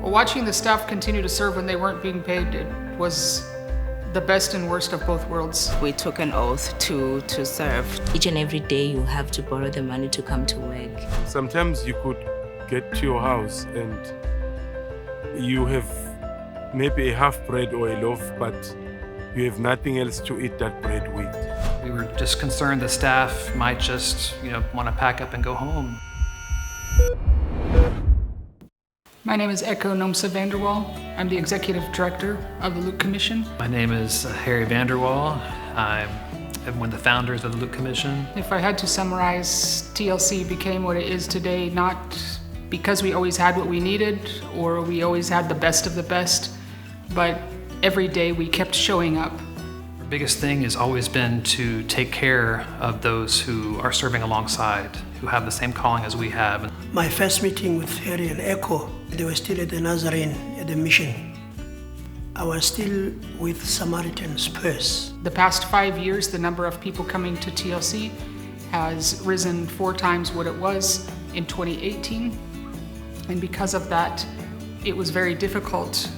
Watching the staff continue to serve when they weren't being paid, it was the best and worst of both worlds. We took an oath to serve. Each and every day you have to borrow the money to come to work. Sometimes you could get to your house and you have maybe a half bread or a loaf, but you have nothing else to eat that bread with. We were just concerned the staff might just, want to pack up and go home. My name is Echo Nomsa Vanderwall. I'm the Executive Director of the Luke Commission. My name is Harry Vanderwall. I'm one of the founders of the Luke Commission. If I had to summarize, TLC became what it is today, not because we always had what we needed or we always had the best of the best, but every day we kept showing up. Our biggest thing has always been to take care of those who are serving alongside, who have the same calling as we have. My first meeting with Harry and Echo, they were still at the Nazarene, at the mission. I was still with Samaritan's Purse. The past 5 years, the number of people coming to TLC has risen 4 times what it was in 2018. And because of that, it was very difficult,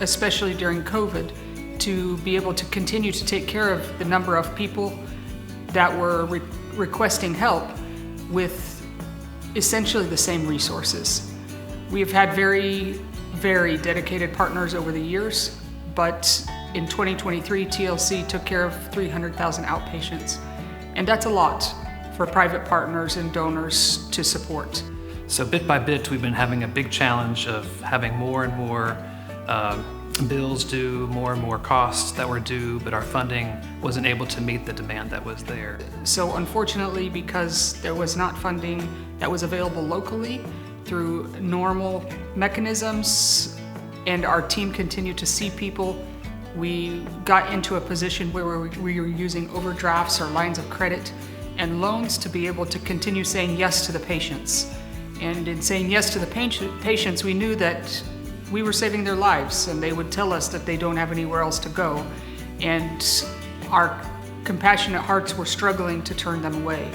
especially during COVID, to be able to continue to take care of the number of people that were requesting help with essentially the same resources. We have had very, very dedicated partners over the years, but in 2023, TLC took care of 300,000 outpatients. And that's a lot for private partners and donors to support. So bit by bit, we've been having a big challenge of having more and more bills due, more and more costs that were due, but our funding wasn't able to meet the demand that was there. So unfortunately, because there was not funding that was available locally through normal mechanisms, and our team continued to see people, we got into a position where we were using overdrafts or lines of credit and loans to be able to continue saying yes to the patients. And in saying yes to the patients, we knew that we were saving their lives, and they would tell us that they don't have anywhere else to go. And our compassionate hearts were struggling to turn them away.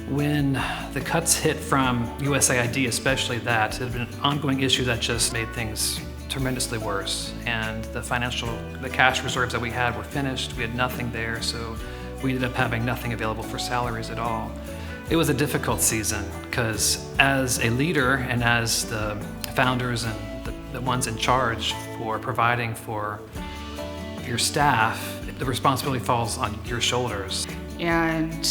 When the cuts hit from USAID, especially that, it had been an ongoing issue that just made things tremendously worse. And the cash reserves that we had were finished. We had nothing there, so we ended up having nothing available for salaries at all. It was a difficult season because as a leader and as the founders and the ones in charge for providing for your staff, the responsibility falls on your shoulders. And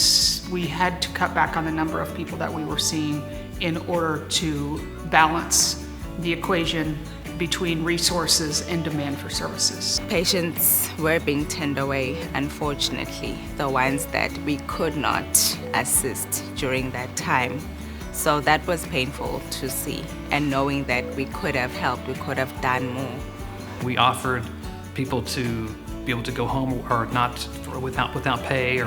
we had to cut back on the number of people that we were seeing in order to balance the equation between resources and demand for services. Patients were being turned away, unfortunately, the ones that we could not assist during that time. So that was painful to see, and knowing that we could have helped, we could have done more. We offered people to be able to go home or not without pay,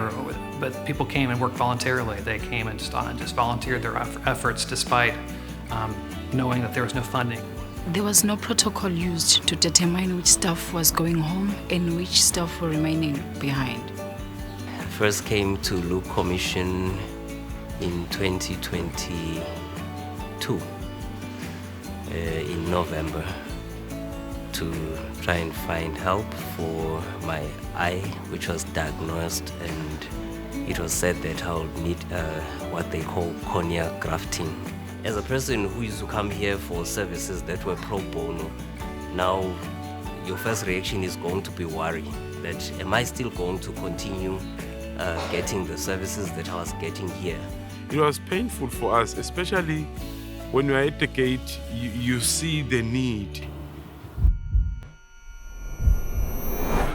but people came and worked voluntarily. They came and just volunteered their efforts despite knowing that there was no funding. There was no protocol used to determine which staff was going home and which staff were remaining behind. I first came to Luke Commission in 2022, in November, to try and find help for my eye, which was diagnosed, and it was said that I would need what they call cornea grafting. As a person who used to come here for services that were pro bono, now your first reaction is going to be worry that am I still going to continue getting the services that I was getting here? It was painful for us, especially when you are at the gate, you see the need.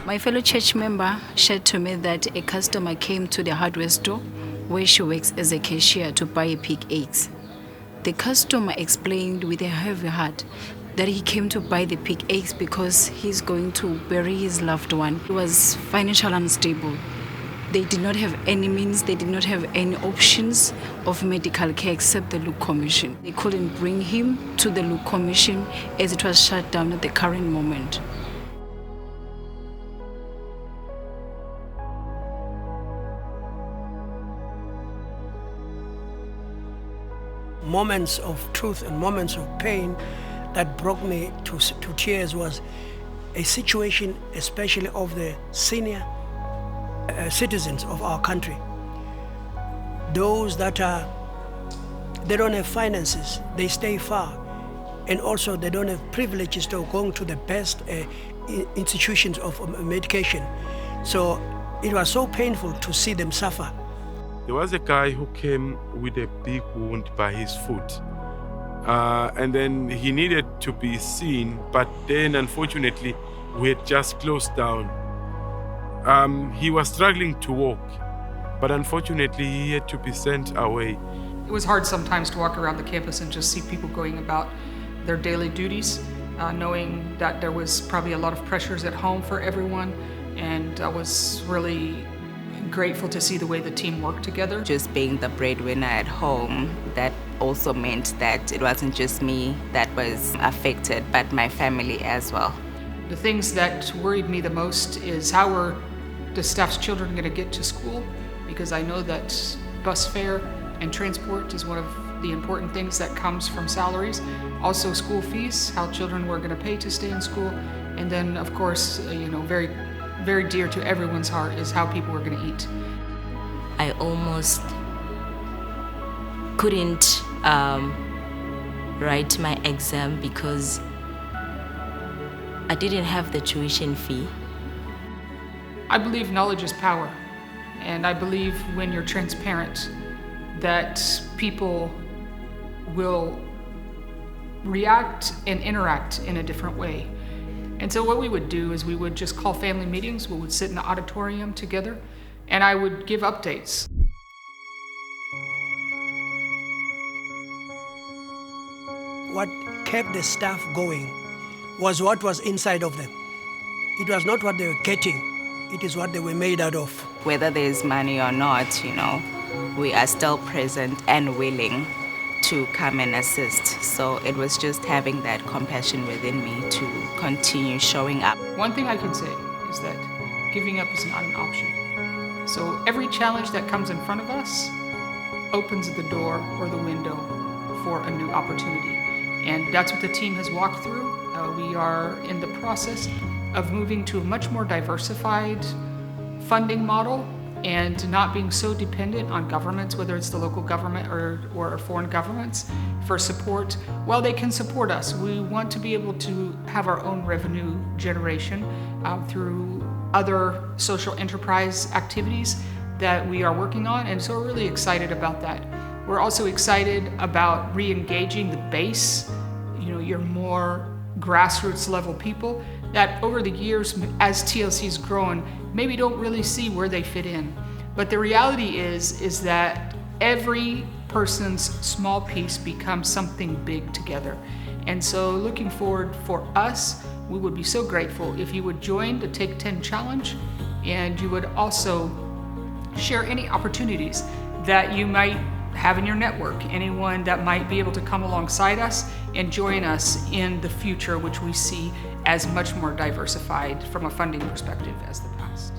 My fellow church member shared to me that a customer came to the hardware store where she works as a cashier to buy pig eggs. The customer explained with a heavy heart that he came to buy the pig eggs because he's going to bury his loved one. He was financially unstable. They did not have any means, they did not have any options of medical care except the Luke Commission. They couldn't bring him to the Luke Commission as it was shut down at the current moment. Moments of truth and moments of pain that broke me to tears was a situation, especially of the senior citizens of our country. Those that they don't have finances, they stay far, and also they don't have privileges to going to the best institutions of medication. So it was so painful to see them suffer. There was a guy who came with a big wound by his foot. And then he needed to be seen, but then unfortunately we had just closed down. He was struggling to walk, but unfortunately he had to be sent away. It was hard sometimes to walk around the campus and just see people going about their daily duties, knowing that there was probably a lot of pressures at home for everyone, and I was really grateful to see the way the team worked together. Just being the breadwinner at home, that also meant that it wasn't just me that was affected, but my family as well. The things that worried me the most is how are the staff's children going to get to school, because I know that bus fare and transport is one of the important things that comes from salaries. Also school fees, how children were going to pay to stay in school, and then of course, very, very dear to everyone's heart is how people were going to eat. I almost couldn't write my exam because I didn't have the tuition fee. I believe knowledge is power, and I believe when you're transparent that people will react and interact in a different way. And so what we would do is we would just call family meetings, we would sit in the auditorium together, and I would give updates. What kept the staff going was what was inside of them. It was not what they were getting, it is what they were made out of. Whether there's money or not, we are still present and willing to come and assist. So it was just having that compassion within me to continue showing up. One thing I can say is that giving up is not an option. So every challenge that comes in front of us opens the door or the window for a new opportunity. And that's what the team has walked through. We are in the process of moving to a much more diversified funding model and not being so dependent on governments, whether it's the local government or foreign governments, for support. While they can support us, we want to be able to have our own revenue generation through other social enterprise activities that we are working on, and so we're really excited about that. We're also excited about re-engaging the base, your more grassroots level people that over the years, as TLC's grown, maybe don't really see where they fit in. But the reality is that every person's small piece becomes something big together. And so looking forward for us, we would be so grateful if you would join the Take 10 Challenge, and you would also share any opportunities that you might have in your network, anyone that might be able to come alongside us and join us in the future, which we see as much more diversified from a funding perspective as the past.